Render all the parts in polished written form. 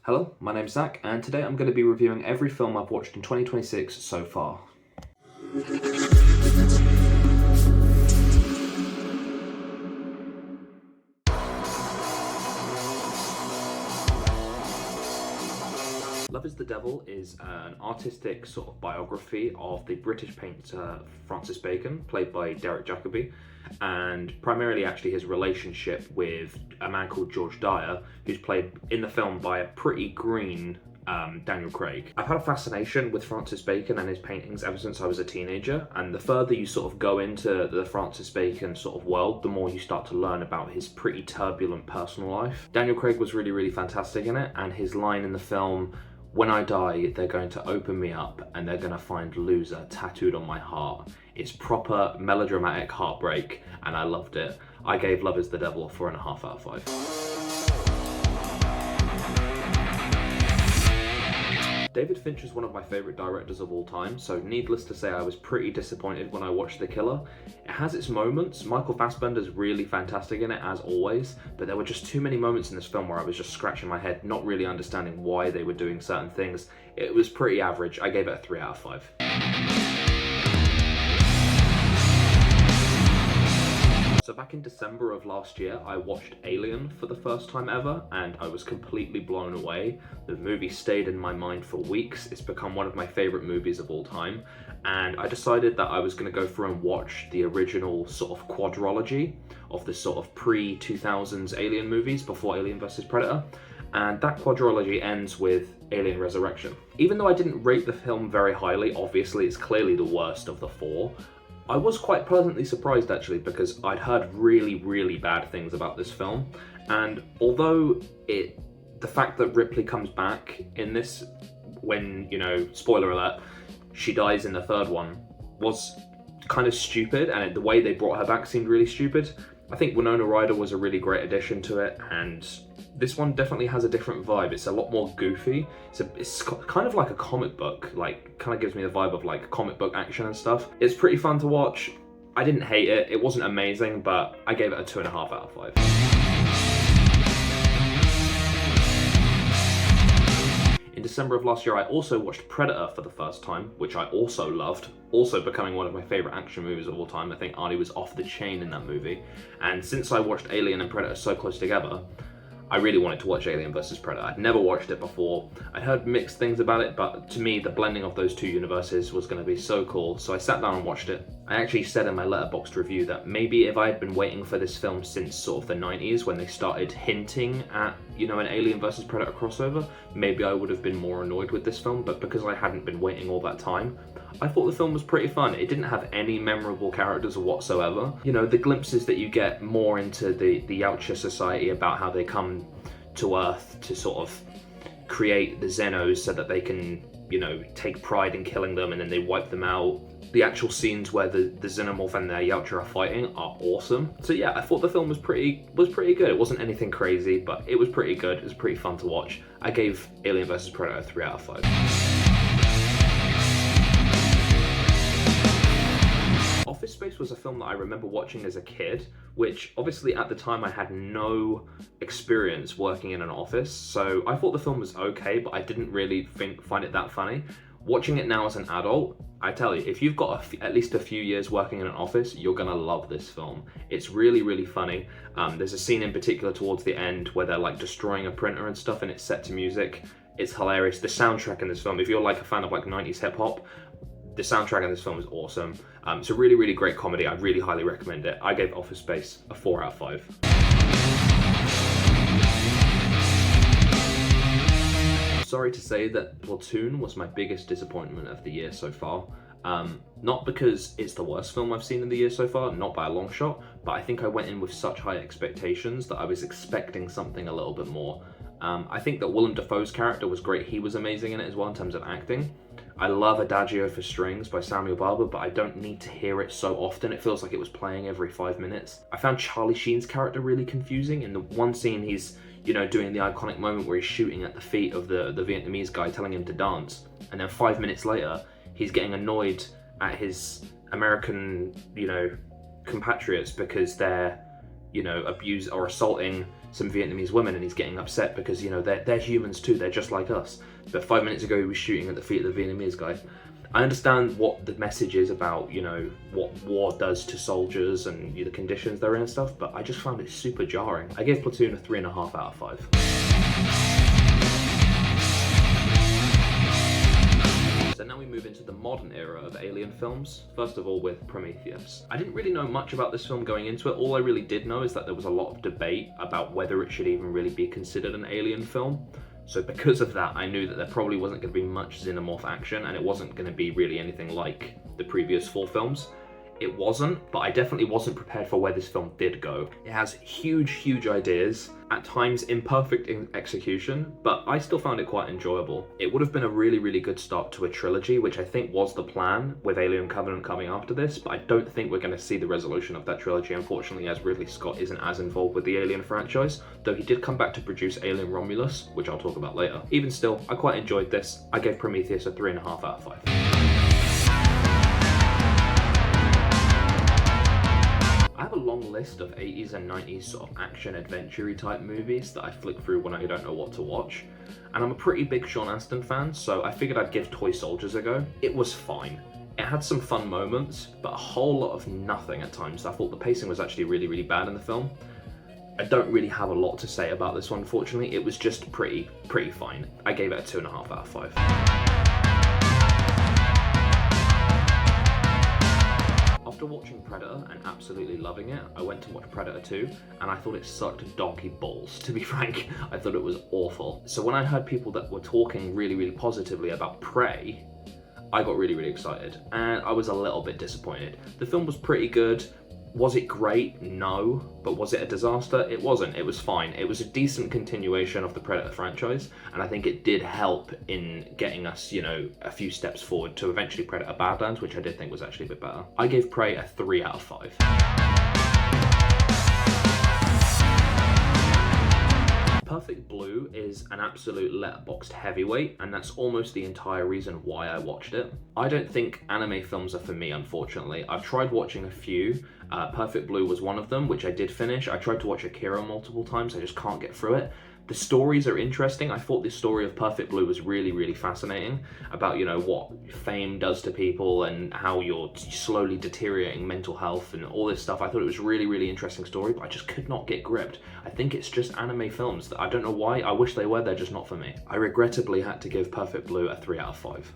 Hello, my name's Zach, and today I'm going to be reviewing every film I've watched in 2026 so far. Love is the Devil is an artistic sort of biography of the British painter Francis Bacon, played by Derek Jacobi, and primarily actually his relationship with a man called George Dyer, who's played in the film by a pretty green Daniel Craig. I've had a fascination with Francis Bacon and his paintings ever since I was a teenager, and the further you sort of go into the Francis Bacon sort of world, the more you start to learn about his pretty turbulent personal life. Daniel Craig was really fantastic in it, and his line in the film, "When I die, they're going to open me up and they're going to find loser tattooed on my heart." It's proper melodramatic heartbreak, and I loved it. I gave Love is the Devil a 4.5 out of 5. David Fincher is one of my favourite directors of all time, so needless to say I was pretty disappointed when I watched The Killer. It has its moments. Michael Fassbender's really fantastic in it, as always, but there were just too many moments in this film where I was just scratching my head, not really understanding why they were doing certain things. It was pretty average. I gave it a 3 out of 5. So back in December of last year, I watched Alien for the first time ever, and I was completely blown away. The movie stayed in my mind for weeks. It's become one of my favorite movies of all time, and I decided that I was going to go through and watch the original sort of quadrilogy of the sort of pre-2000s Alien movies before Alien vs Predator, and that quadrilogy ends with Alien Resurrection. Even though I didn't rate the film very highly, obviously it's clearly the worst of the four, I was quite pleasantly surprised actually, because I'd heard really bad things about this film, and although the fact that Ripley comes back in this when, you know, spoiler alert, she dies in the third one, was kind of stupid, and the way they brought her back seemed really stupid. I think Winona Ryder was a really great addition to it, and this one definitely has a different vibe. It's a lot more goofy. It's kind of like a comic book, like kind of gives me the vibe of like comic book action and stuff. It's pretty fun to watch. I didn't hate it. It wasn't amazing, but I gave it a 2.5 out of 5. In December of last year, I also watched Predator for the first time, which I also loved, also becoming one of my favourite action movies of all time. I think Arnie was off the chain in that movie. And since I watched Alien and Predator so close together, I really wanted to watch Alien vs Predator. I'd never watched it before. I'd heard mixed things about it, but to me, the blending of those two universes was going to be so cool, so I sat down and watched it. I actually said in my LetterBoxd review that maybe if I had been waiting for this film since sort of the 90s, when they started hinting at, you know, an Alien vs Predator crossover, maybe I would have been more annoyed with this film, but because I hadn't been waiting all that time, I thought the film was pretty fun. It didn't have any memorable characters whatsoever. You know, the glimpses that you get more into the Yautja society about how they come to Earth to sort of create the Xenos so that they can, you know, take pride in killing them and then they wipe them out. The actual scenes where the Xenomorph and the Yautja are fighting are awesome. So yeah, I thought the film was pretty good. It wasn't anything crazy, but it was pretty good. It was pretty fun to watch. I gave Alien vs Predator a 3 out of 5. Office Space was a film that I remember watching as a kid, which obviously at the time I had no experience working in an office, so I thought the film was okay, but I didn't really find it that funny. Watching it now as an adult, I tell you, if you've got at least a few years working in an office, you're gonna love this film. It's really funny. There's a scene in particular towards the end where they're like destroying a printer and stuff, and it's set to music. It's hilarious. The soundtrack in this film, if you're like a fan of like 90s hip hop, the soundtrack in this film is awesome. It's a really great comedy. I really highly recommend it. I gave Office Space a 4 out of 5. I'm sorry to say that Platoon was my biggest disappointment of the year so far. Not because it's the worst film I've seen in the year so far, not by a long shot, but I think I went in with such high expectations that I was expecting something a little bit more. I think that Willem Dafoe's character was great. He was amazing in it as well in terms of acting. I love Adagio for Strings by Samuel Barber, but I don't need to hear it so often. It feels like it was playing every 5 minutes. I found Charlie Sheen's character really confusing. In the one scene, he's, you know, doing the iconic moment where he's shooting at the feet of the Vietnamese guy telling him to dance. And then 5 minutes later, he's getting annoyed at his American, you know, compatriots because they're, you know, abusing or assaulting some Vietnamese women and he's getting upset because, you know, they're humans too, they're just like us. But 5 minutes ago he was shooting at the feet of the Vietnamese guy. I understand what the message is about, you know, what war does to soldiers and the conditions they're in and stuff, but I just found it super jarring. I gave Platoon a 3.5 out of 5. So now we move into the modern era of alien films, first of all with Prometheus. I didn't really know much about this film going into it. All I really did know is that there was a lot of debate about whether it should even really be considered an alien film. So because of that, I knew that there probably wasn't going to be much xenomorph action, and it wasn't going to be really anything like the previous 4 films. It wasn't, but I definitely wasn't prepared for where this film did go. It has huge ideas, at times imperfect in execution, but I still found it quite enjoyable. It would have been a really good start to a trilogy, which I think was the plan, with Alien Covenant coming after this, but I don't think we're going to see the resolution of that trilogy, unfortunately, as Ridley Scott isn't as involved with the Alien franchise, though he did come back to produce Alien Romulus, which I'll talk about later. Even still, I quite enjoyed this. I gave Prometheus a 3.5 out of 5. I have a long list of 80s and 90s sort of action adventure-y type movies that I flick through when I don't know what to watch. And I'm a pretty big Sean Astin fan, so I figured I'd give Toy Soldiers a go. It was fine. It had some fun moments, but a whole lot of nothing at times. I thought the pacing was actually really bad in the film. I don't really have a lot to say about this one, unfortunately. It was just pretty fine. I gave it a 2.5 out of 5. After watching Predator and absolutely loving it, I went to watch Predator 2 and I thought it sucked donkey balls, to be frank. I thought it was awful. So when I heard people that were talking really positively about Prey, I got really excited and I was a little bit disappointed. The film was pretty good. Was it great? No. But was it a disaster? It wasn't. It was fine. It was a decent continuation of the Predator franchise, and I think it did help in getting us, you know, a few steps forward to eventually Predator Badlands, which I did think was actually a bit better. I gave Prey a 3 out of 5. Perfect Blue is an absolute LetterBoxd heavyweight, and that's almost the entire reason why I watched it. I don't think anime films are for me, unfortunately. I've tried watching a few. Perfect Blue was one of them, which I did finish. I tried to watch Akira multiple times. I just can't get through it. The stories are interesting. I thought the story of Perfect Blue was really fascinating about, you know, what fame does to people and how you're slowly deteriorating mental health and all this stuff. I thought it was a really interesting story, but I just could not get gripped. I think it's just anime films that I don't know why. I wish they were, they're just not for me. I regrettably had to give Perfect Blue a 3 out of 5.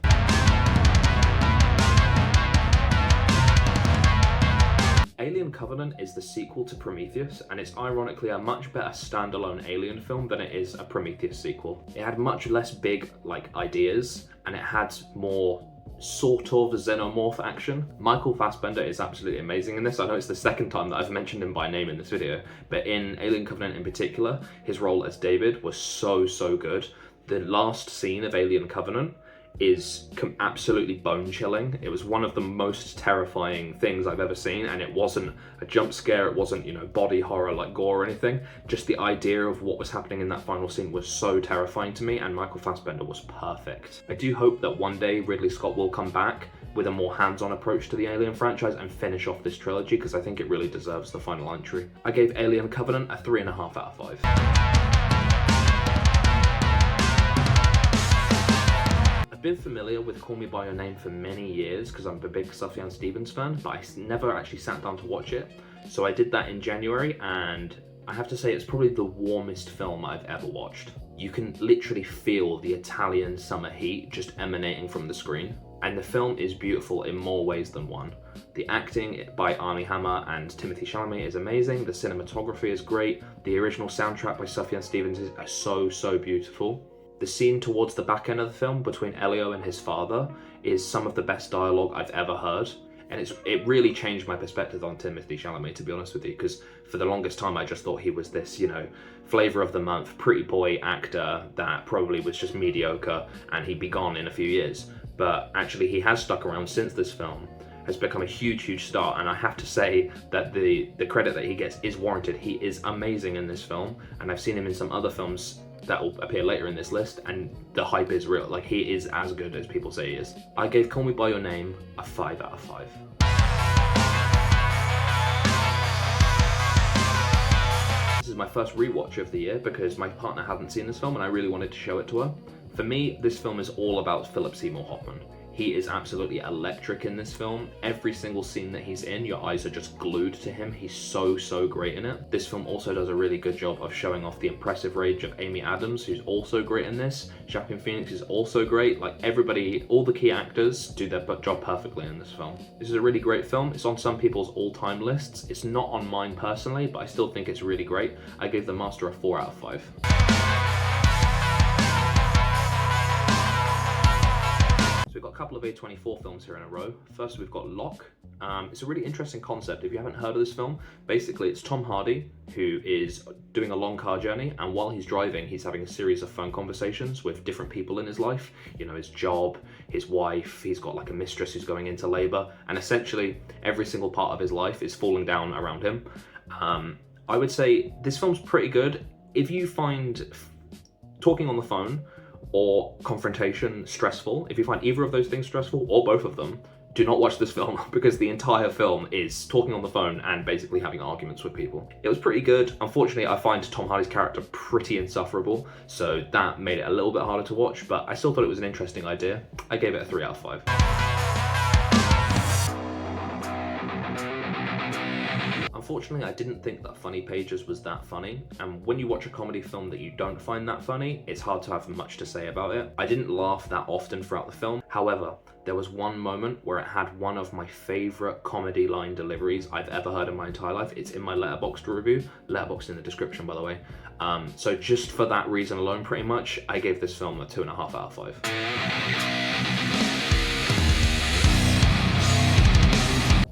Alien Covenant is the sequel to Prometheus, and it's ironically a much better standalone Alien film than it is a Prometheus sequel. It had much less big, ideas, and it had more sort of xenomorph action. Michael Fassbender is absolutely amazing in this. I know it's the second time that I've mentioned him by name in this video, but in Alien Covenant in particular, his role as David was so good. The last scene of Alien Covenant is absolutely bone-chilling. It was one of the most terrifying things I've ever seen, and it wasn't a jump scare, it wasn't, you know, body horror like gore or anything. Just the idea of what was happening in that final scene was so terrifying to me, and Michael Fassbender was perfect. I do hope that one day Ridley Scott will come back with a more hands-on approach to the Alien franchise and finish off this trilogy, because I think it really deserves the final entry. I gave Alien Covenant a 3.5 out of 5. Been familiar with Call Me By Your Name for many years because I'm a big Sufjan Stevens fan, but I never actually sat down to watch it. So I did that in January, and I have to say it's probably the warmest film I've ever watched. You can literally feel the Italian summer heat just emanating from the screen, and the film is beautiful in more ways than one. The acting by Armie Hammer and Timothée Chalamet is amazing, the cinematography is great, the original soundtrack by Sufjan Stevens is so beautiful. The scene towards the back end of the film between Elio and his father is some of the best dialogue I've ever heard. And it really changed my perspective on Timothée Chalamet, to be honest with you, because for the longest time I just thought he was this, you know, flavor of the month, pretty boy actor that probably was just mediocre and he'd be gone in a few years. But actually he has stuck around since this film, has become a huge star, and I have to say that the credit that he gets is warranted. He is amazing in this film, and I've seen him in some other films that will appear later in this list, and the hype is real. Like, he is as good as people say he is. I gave Call Me By Your Name a 5 out of 5. This is my first rewatch of the year because my partner hadn't seen this film and I really wanted to show it to her. For me, this film is all about Philip Seymour Hoffman. He is absolutely electric in this film. Every single scene that he's in, your eyes are just glued to him. He's so great in it. This film also does a really good job of showing off the impressive range of Amy Adams, who's also great in this. Joaquin Phoenix is also great. Like everybody, all the key actors do their job perfectly in this film. This is a really great film. It's on some people's all-time lists. It's not on mine personally, but I still think it's really great. I gave The Master a 4 out of 5. We've got a couple of A24 films here in a row. First, we've got Locke. It's a really interesting concept. If you haven't heard of this film, basically it's Tom Hardy who is doing a long car journey, and while he's driving, he's having a series of phone conversations with different people in his life. You know, his job, his wife, he's got like a mistress who's going into labor, and essentially every single part of his life is falling down around him. I would say this film's pretty good. If you find talking on the phone or confrontation stressful, if you find either of those things stressful, or both of them, do not watch this film because the entire film is talking on the phone and basically having arguments with people. It was pretty good. Unfortunately, I find Tom Hardy's character pretty insufferable, so that made it a little bit harder to watch, but I still thought it was an interesting idea. I gave it a 3 out of 5. Unfortunately, I didn't think that Funny Pages was that funny, and when you watch a comedy film that you don't find that funny, it's hard to have much to say about it. I didn't laugh that often throughout the film. However, there was one moment where it had one of my favourite comedy line deliveries I've ever heard in my entire life. It's in my LetterBoxd review, LetterBoxd in the description by the way. So just for that reason alone pretty much, I gave this film a 2.5 out of 5.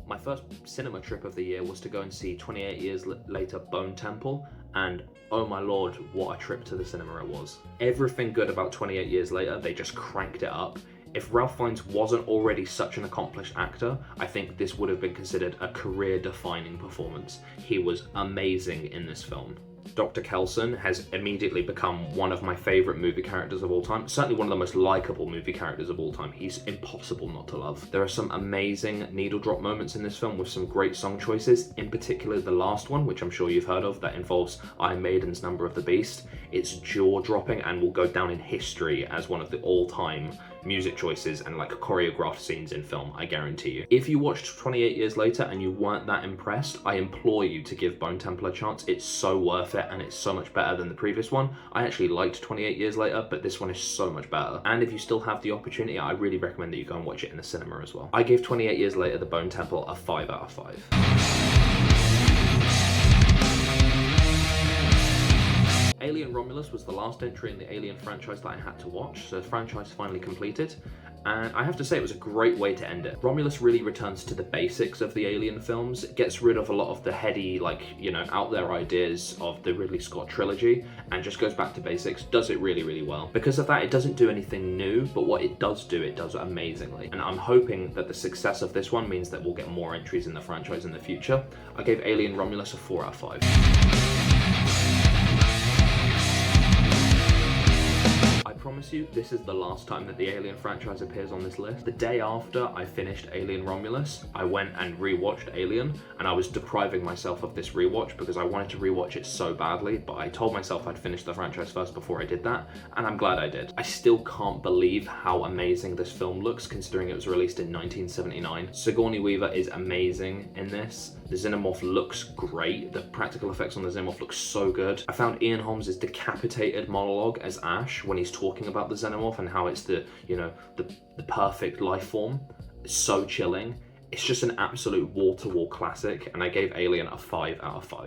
My first cinema trip of the year was to go and see 28 Years Later Bone Temple, and oh my lord, what a trip to the cinema it was. Everything good about 28 Years Later, they just cranked it up. If Ralph Fiennes wasn't already such an accomplished actor, I think this would have been considered a career-defining performance. He was amazing in this film. Dr. Kelson has immediately become one of my favourite movie characters of all time. Certainly one of the most likeable movie characters of all time. He's impossible not to love. There are some amazing needle drop moments in this film with some great song choices, in particular the last one, which I'm sure you've heard of, that involves Iron Maiden's Number of the Beast. It's jaw-dropping and will go down in history as one of the all-time music choices and like choreographed scenes in film, I guarantee you. If you watched 28 Years Later and you weren't that impressed, I implore you to give Bone Temple a chance. It's so worth it and it's so much better than the previous one. I actually liked 28 Years Later, but this one is so much better. And if you still have the opportunity, I really recommend that you go and watch it in the cinema as well. I gave 28 Years Later The Bone Temple a 5 out of 5. Alien Romulus was the last entry in the Alien franchise that I had to watch, so the franchise finally completed, and I have to say it was a great way to end it. Romulus really returns to the basics of the Alien films. It gets rid of a lot of the heady, like, you know, out there ideas of the Ridley Scott trilogy, and just goes back to basics, does it really well. Because of that, it doesn't do anything new, but what it does do, it does amazingly. And I'm hoping that the success of this one means that we'll get more entries in the franchise in the future. I gave Alien Romulus a 4 out of 5. I promise you, this is the last time that the Alien franchise appears on this list. The day after I finished Alien Romulus, I went and rewatched Alien, and I was depriving myself of this rewatch because I wanted to rewatch it so badly, but I told myself I'd finish the franchise first before I did that, and I'm glad I did. I still can't believe how amazing this film looks, considering it was released in 1979. Sigourney Weaver is amazing in this. The Xenomorph looks great. The practical effects on the Xenomorph look so good. I found Ian Holmes' decapitated monologue as Ash when he's talking about the Xenomorph and how it's the, you know, the perfect life form. It's so chilling. It's just an absolute wall-to-wall classic, and I gave Alien a 5 out of 5.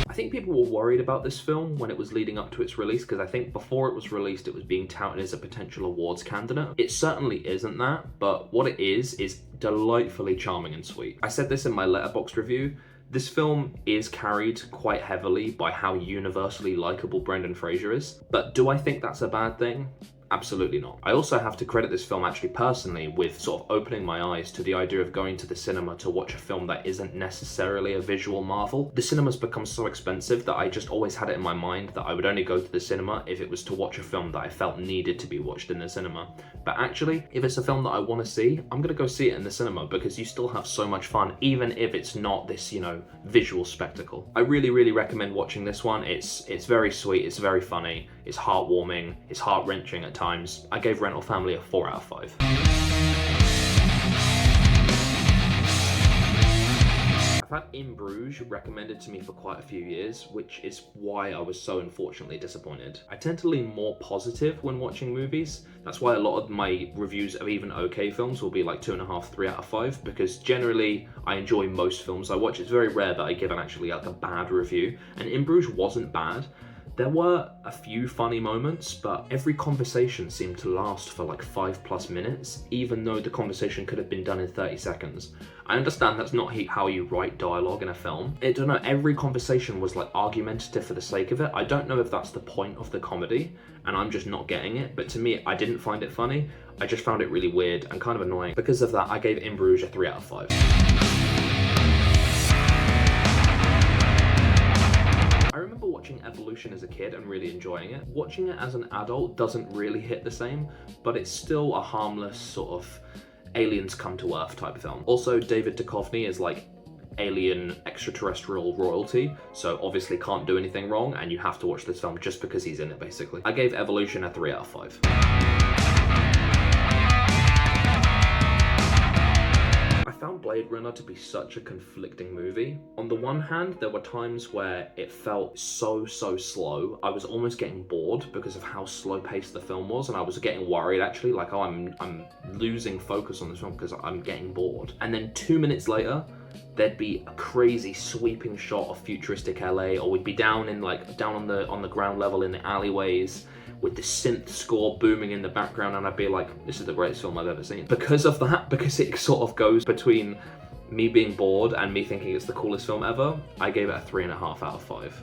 I think people were worried about this film when it was leading up to its release, because I think before it was released it was being touted as a potential awards candidate. It certainly isn't that, but what it is delightfully charming and sweet. I said this in my LetterBoxd review. This film is carried quite heavily by how universally likeable Brendan Fraser is, but do I think that's a bad thing? Absolutely not. I also have to credit this film actually personally with sort of opening my eyes to the idea of going to the cinema to watch a film that isn't necessarily a visual marvel. The cinema's become so expensive that I just always had it in my mind that I would only go to the cinema if it was to watch a film that I felt needed to be watched in the cinema. But actually, if it's a film that I want to see, I'm gonna go see it in the cinema because you still have so much fun, even if it's not this, visual spectacle. I really, really recommend watching this one. It's very sweet, it's very funny, it's heartwarming, it's heart-wrenching at times. I gave Rental Family a 4 out of 5. I've had In Bruges recommended to me for quite a few years, which is why I was so unfortunately disappointed. I tend to lean more positive when watching movies. That's why a lot of my reviews of even okay films will be like 2.5, 3 out of 5, because generally I enjoy most films I watch. It's very rare that I give actually like a bad review, and In Bruges wasn't bad. There were a few funny moments, but every conversation seemed to last for like 5+ minutes, even though the conversation could have been done in 30 seconds. I understand that's not how you write dialogue in a film. I don't know, every conversation was like argumentative for the sake of it. I don't know if that's the point of the comedy, and I'm just not getting it, but to me, I didn't find it funny. I just found it really weird and kind of annoying. Because of that, I gave In Bruges a 3 out of 5. I remember watching Evolution as a kid and really enjoying it. Watching it as an adult doesn't really hit the same, but it's still a harmless sort of aliens come to Earth type film. Also, David Duchovny is like alien extraterrestrial royalty, so obviously can't do anything wrong, and you have to watch this film just because he's in it, basically. I gave Evolution a 3 out of 5. I found Blade Runner to be such a conflicting movie. On the one hand, there were times where it felt so slow. I was almost getting bored because of how slow paced the film was, and I was getting worried actually, like, oh, I'm losing focus on this film because I'm getting bored. And then 2 minutes later, there'd be a crazy sweeping shot of futuristic LA, or we'd be down on the ground level in the alleyways with the synth score booming in the background, and I'd be like, this is the greatest film I've ever seen. Because of that, because it sort of goes between me being bored and me thinking it's the coolest film ever, I gave it a 3.5 out of 5.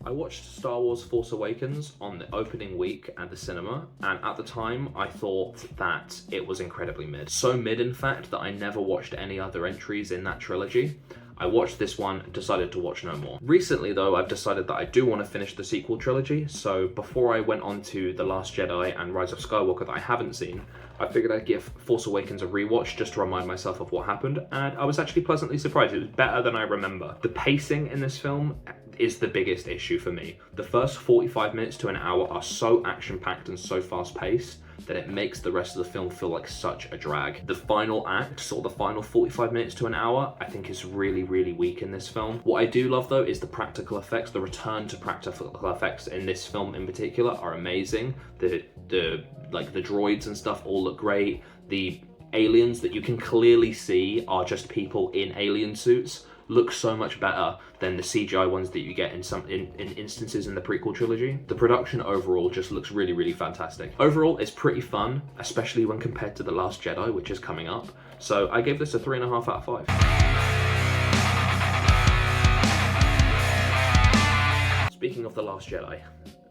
I watched Star Wars Force Awakens on the opening week at the cinema, and at the time I thought that it was incredibly mid. So mid, in fact, that I never watched any other entries in that trilogy. I watched this one and decided to watch no more. Recently though, I've decided that I do want to finish the sequel trilogy, so before I went on to The Last Jedi and Rise of Skywalker that I haven't seen, I figured I'd give Force Awakens a rewatch just to remind myself of what happened, and I was actually pleasantly surprised. It was better than I remember. The pacing in this film is the biggest issue for me. The first 45 minutes to an hour are so action-packed and so fast-paced that it makes the rest of the film feel like such a drag. The final act, sort of the final 45 minutes to an hour, I think is really, really weak in this film. What I do love though is the practical effects. The return to practical effects in this film in particular are amazing. The droids and stuff all look great. The aliens that you can clearly see are just people in alien suits look so much better than the CGI ones that you get in instances in the prequel trilogy. The production overall just looks really, really fantastic. Overall, it's pretty fun, especially when compared to The Last Jedi, which is coming up. So I gave this a 3.5 out of 5. Speaking of The Last Jedi,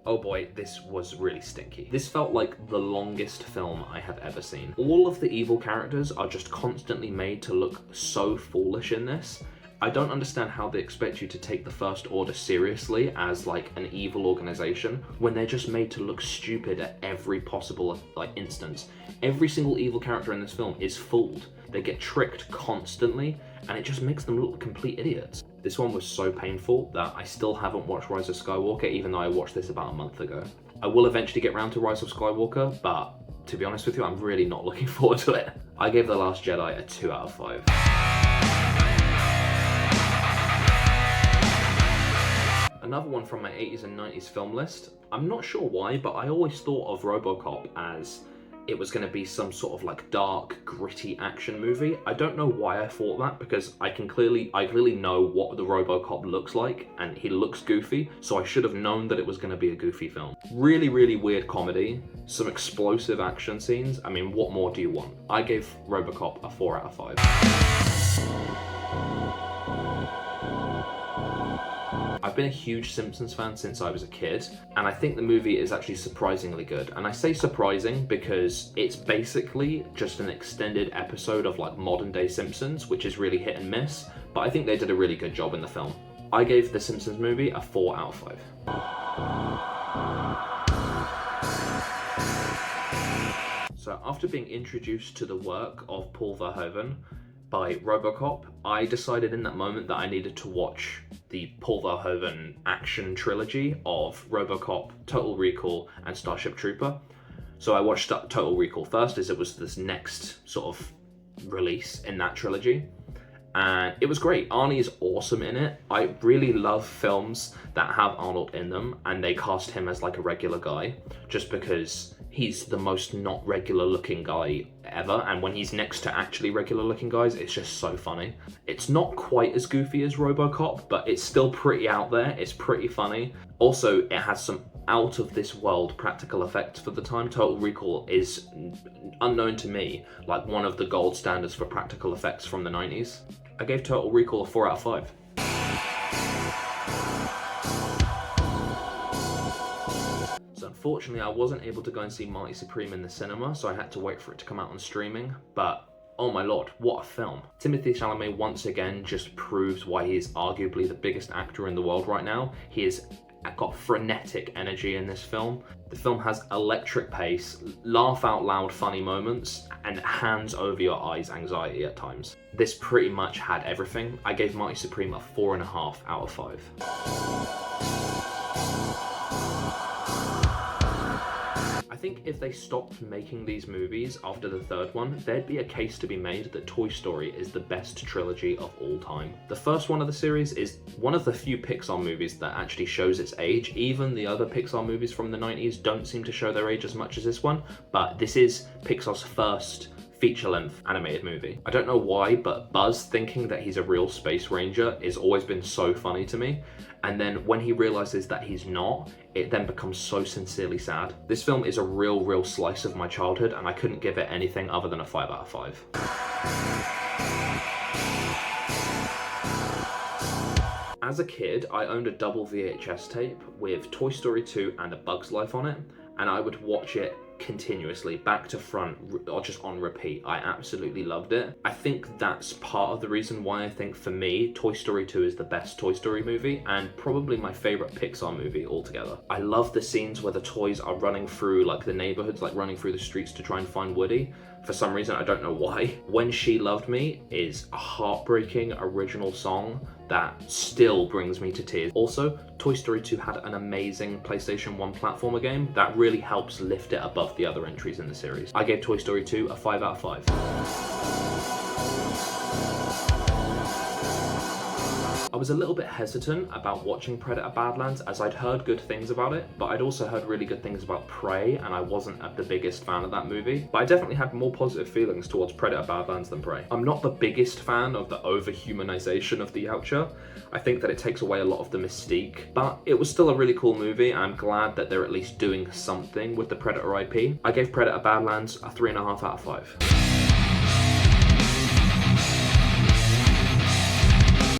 oh boy, this was really stinky. This felt like the longest film I have ever seen. All of the evil characters are just constantly made to look so foolish in this. I don't understand how they expect you to take the First Order seriously as like an evil organization when they're just made to look stupid at every possible instance. Every single evil character in this film is fooled. They get tricked constantly, and it just makes them look like complete idiots. This one was so painful that I still haven't watched Rise of Skywalker, even though I watched this about a month ago. I will eventually get round to Rise of Skywalker, but to be honest with you, I'm really not looking forward to it. I gave The Last Jedi a 2 out of 5. Another one from my 80s and 90s film list. I'm not sure why, but I always thought of RoboCop as it was going to be some sort of like dark, gritty action movie. I don't know why I thought that, because I clearly know what the RoboCop looks like, and he looks goofy, so I should have known that it was going to be a goofy film. Really, really weird comedy, some explosive action scenes. I mean, what more do you want? I gave RoboCop a 4 out of 5. I I've been a huge Simpsons fan since I was a kid, and I think the movie is actually surprisingly good. And I say surprising because it's basically just an extended episode of like modern day Simpsons, which is really hit and miss, but I think they did a really good job in the film. I gave the Simpsons movie a 4 out of 5. So after being introduced to the work of Paul Verhoeven by RoboCop, I decided in that moment that I needed to watch the Paul Verhoeven action trilogy of RoboCop, Total Recall, and Starship Trooper. So I watched Total Recall first, as it was this next sort of release in that trilogy. And it was great. Arnie is awesome in it. I really love films that have Arnold in them and they cast him as like a regular guy, just because he's the most not regular looking guy ever, and when he's next to actually regular looking guys, it's just so funny. It's not quite as goofy as RoboCop, but it's still pretty out there. It's pretty funny. Also, it has some out of this world practical effects for the time. Total Recall is, unknown to me, like one of the gold standards for practical effects from the 90s. I gave Total Recall a 4 out of 5. Unfortunately, I wasn't able to go and see Marty Supreme in the cinema, so I had to wait for it to come out on streaming, but oh my lord, what a film. Timothée Chalamet once again just proves why he is arguably the biggest actor in the world right now. He has got frenetic energy in this film. The film has electric pace, laugh out loud funny moments, and hands over your eyes anxiety at times. This pretty much had everything. I gave Marty Supreme a 4.5 out of 5. I think if they stopped making these movies after the third one, there'd be a case to be made that Toy Story is the best trilogy of all time. The first one of the series is one of the few Pixar movies that actually shows its age. Even the other Pixar movies from the 90s don't seem to show their age as much as this one, but this is Pixar's first feature-length animated movie. I don't know why, but Buzz thinking that he's a real space ranger has always been so funny to me. And then when he realizes that he's not, it then becomes so sincerely sad. This film is a real slice of my childhood, and I couldn't give it anything other than a 5 out of 5. As a kid, I owned a double VHS tape with Toy Story 2 and A Bug's Life on it, and I would watch it continuously, back to front, or just on repeat. I absolutely loved it. I think that's part of the reason why I think, for me, Toy Story 2 is the best Toy Story movie, and probably my favorite Pixar movie altogether. I love the scenes where the toys are running through like the neighborhoods, like running through the streets to try and find Woody. For some reason, I don't know why. When She Loved Me is a heartbreaking original song that still brings me to tears. Also, Toy Story 2 had an amazing PlayStation 1 platformer game that really helps lift it above the other entries in the series. I gave Toy Story 2 a 5 out of 5. I was a little bit hesitant about watching Predator Badlands, as I'd heard good things about it, but I'd also heard really good things about Prey, and I wasn't the biggest fan of that movie. But I definitely had more positive feelings towards Predator Badlands than Prey. I'm not the biggest fan of the over-humanization of the Yautja. I think that it takes away a lot of the mystique, but it was still a really cool movie, and I'm glad that they're at least doing something with the Predator IP. I gave Predator Badlands a 3.5 out of 5.